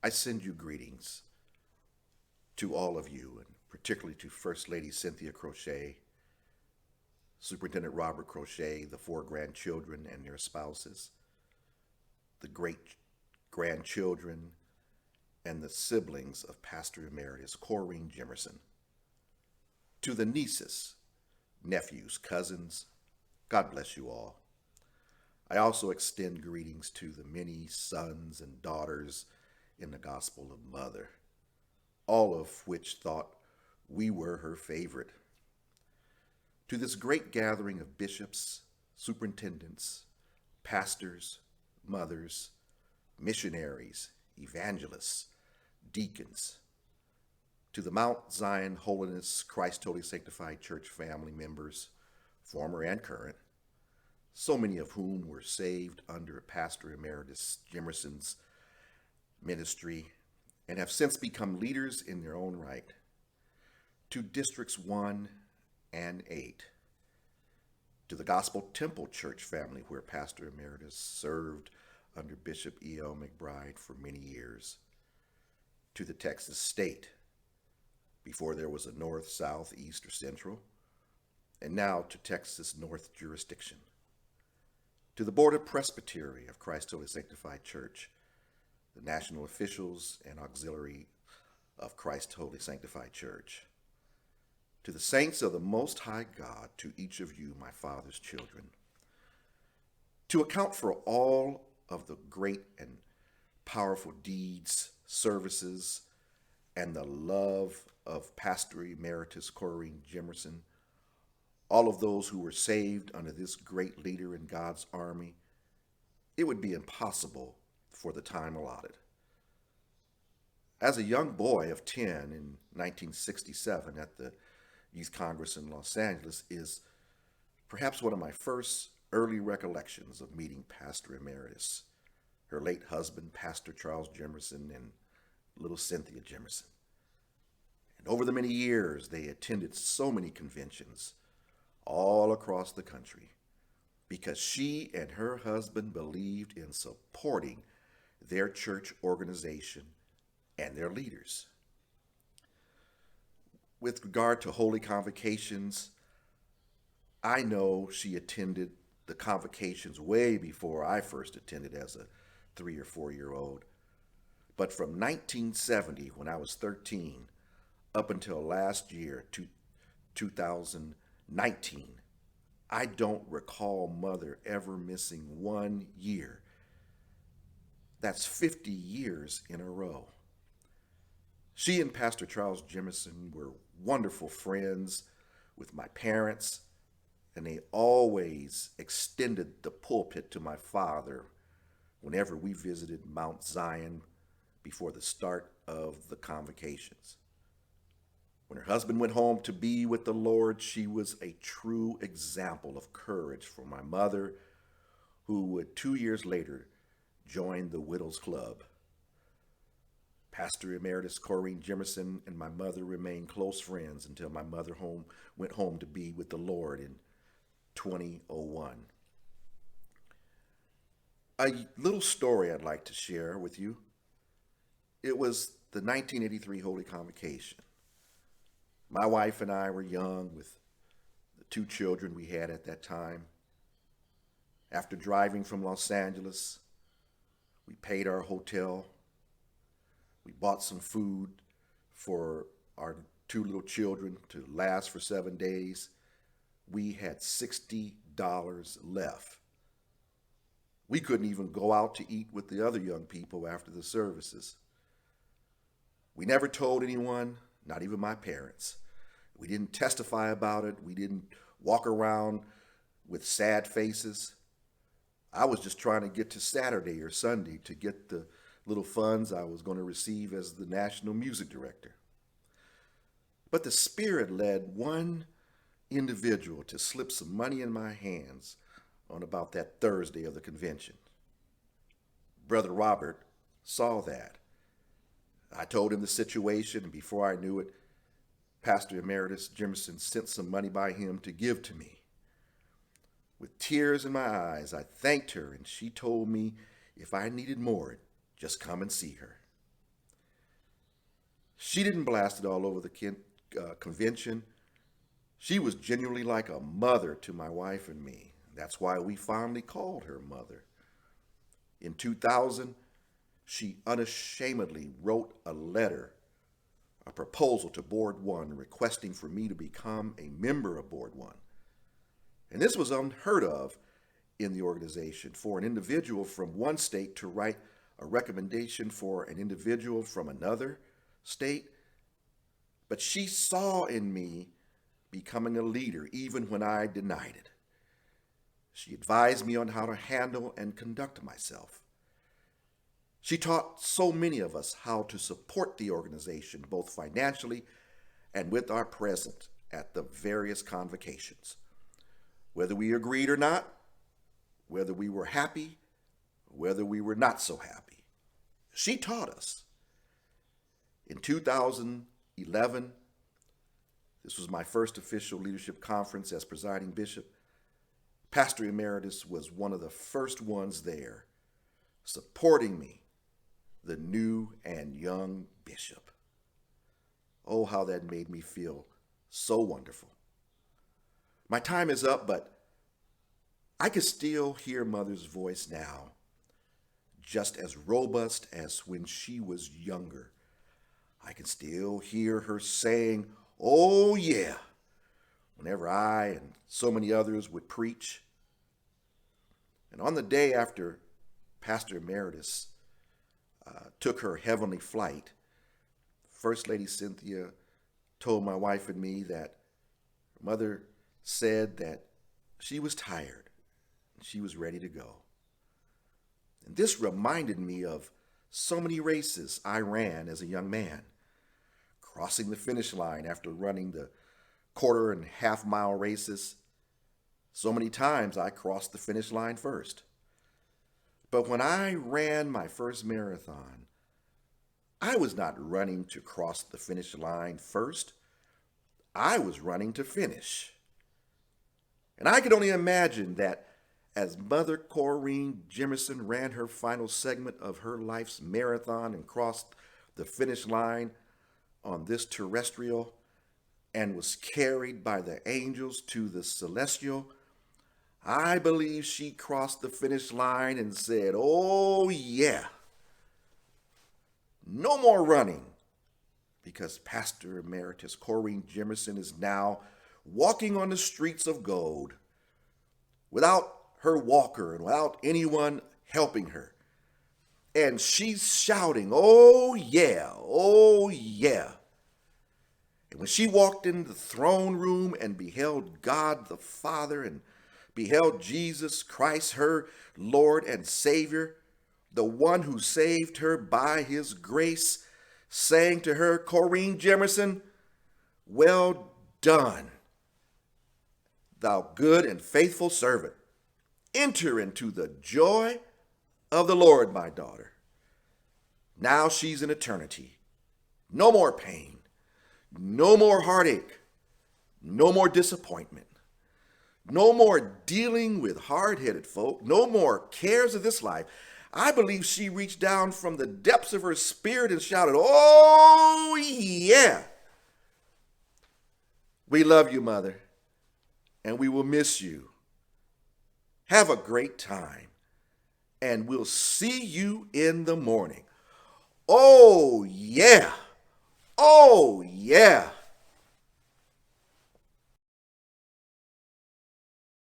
I send you greetings to all of you, and particularly to First Lady Cynthia Crochet, Superintendent Robert Crochet, the 4 grandchildren and their spouses, the great grandchildren, and the siblings of Pastor-emeritus Corine Jimerson. To the nieces, nephews, cousins, God bless you all. I also extend greetings to the many sons and daughters in the Gospel of Mother, all of which thought we were her favorite. To this great gathering of bishops, superintendents, pastors, mothers, missionaries, evangelists, deacons, to the Mount Zion Holiness Christ Holy Sanctified Church family members, former and current, so many of whom were saved under Pastor-emeritus Jimerson's ministry and have since become leaders in their own right. To Districts 1 and 8, to the Gospel Temple Church family where Pastor-emeritus served under Bishop E.L. McBride for many years, to the Texas State, before there was a North, South, East, or Central, and now to Texas North jurisdiction, to the Board of Presbytery of Christ Holy Sanctified Church, the national officials and auxiliary of Christ Holy Sanctified Church, to the saints of the Most High God, to each of you, my Father's children, to account for all of the great and powerful deeds, services, and the love of Pastor-emeritus Corine Jimerson, all of those who were saved under this great leader in God's army, it would be impossible for the time allotted. As a young boy of 10 in 1967 at the Youth Congress in Los Angeles is perhaps one of my first early recollections of meeting Pastor-emeritus, her late husband, Pastor Charles Jimerson, and little Cynthia Jimerson. And over the many years, they attended so many conventions all across the country because she and her husband believed in supporting their church organization and their leaders. With regard to holy convocations, I know she attended the convocations way before I first attended as a 3 or 4-year-old. But from 1970, when I was 13, up until last year, 2019, I don't recall Mother ever missing 1 year. That's 50 years in a row. She and Pastor Charles Jimerson were wonderful friends with my parents, and they always extended the pulpit to my father whenever we visited Mount Zion before the start of the convocations. When her husband went home to be with the Lord, she was a true example of courage for my mother, who would 2 years later join the Widows Club. Pastor-emeritus Corine Jimerson and my mother remained close friends until my mother went home to be with the Lord in 2001. A little story I'd like to share with you. It was the 1983 Holy Convocation. My wife and I were young with the 2 children we had at that time. After driving from Los Angeles, we paid our hotel. We bought some food for our 2 little children to last for 7 days. We had $60 left. We couldn't even go out to eat with the other young people after the services. We never told anyone, not even my parents. We didn't testify about it. We didn't walk around with sad faces. I was just trying to get to Saturday or Sunday to get the little funds I was going to receive as the national music director. But the Spirit led one individual to slip some money in my hands on about that Thursday of the convention. Brother Robert saw that. I told him the situation, and before I knew it, Pastor-emeritus Jimerson sent some money by him to give to me. With tears in my eyes, I thanked her, and she told me if I needed more, just come and see her. She didn't blast it all over the convention. She was genuinely like a mother to my wife and me. That's why we fondly called her mother. In 2000, she unashamedly wrote a letter, a proposal to Board 1 requesting for me to become a member of Board 1. And this was unheard of in the organization for an individual from one state to write a recommendation for an individual from another state. But she saw in me becoming a leader even when I denied it. She advised me on how to handle and conduct myself. She taught so many of us how to support the organization, both financially and with our presence at the various convocations. Whether we agreed or not, whether we were happy, whether we were not so happy, she taught us. In 2011, this was my first official leadership conference as presiding bishop. Pastor-emeritus was one of the first ones there, supporting me, the new and young bishop. Oh, how that made me feel so wonderful. My time is up, but I can still hear Mother's voice now, just as robust as when she was younger. I can still hear her saying, "Oh yeah," whenever I and so many others would preach. And on the day after Pastor-emeritus took her heavenly flight, First Lady Cynthia told my wife and me that Mother said that she was tired and she was ready to go. And this reminded me of so many races I ran as a young man, crossing the finish line after running the quarter and half mile races. So many times I crossed the finish line first. But when I ran my first marathon, I was not running to cross the finish line first. I was running to finish. And I could only imagine that as Mother Corine Jimerson ran her final segment of her life's marathon and crossed the finish line on this terrestrial and was carried by the angels to the celestial, I believe she crossed the finish line and said, "Oh yeah, no more running," because Pastor-emeritus Corine Jimerson is now walking on the streets of gold without her walker and without anyone helping her. And she's shouting, "Oh yeah, oh yeah." And when she walked in the throne room and beheld God the Father and beheld Jesus Christ, her Lord and Savior, the one who saved her by his grace, saying to her, "Corine Jimerson, well done, thou good and faithful servant. Enter into the joy of the Lord, my daughter." Now she's in eternity. No more pain, no more heartache, no more disappointment, no more dealing with hard-headed folk, no more cares of this life. I believe she reached down from the depths of her spirit and shouted, "Oh yeah." We love you, Mother, and we will miss you. Have a great time, and we'll see you in the morning. Oh yeah, oh yeah.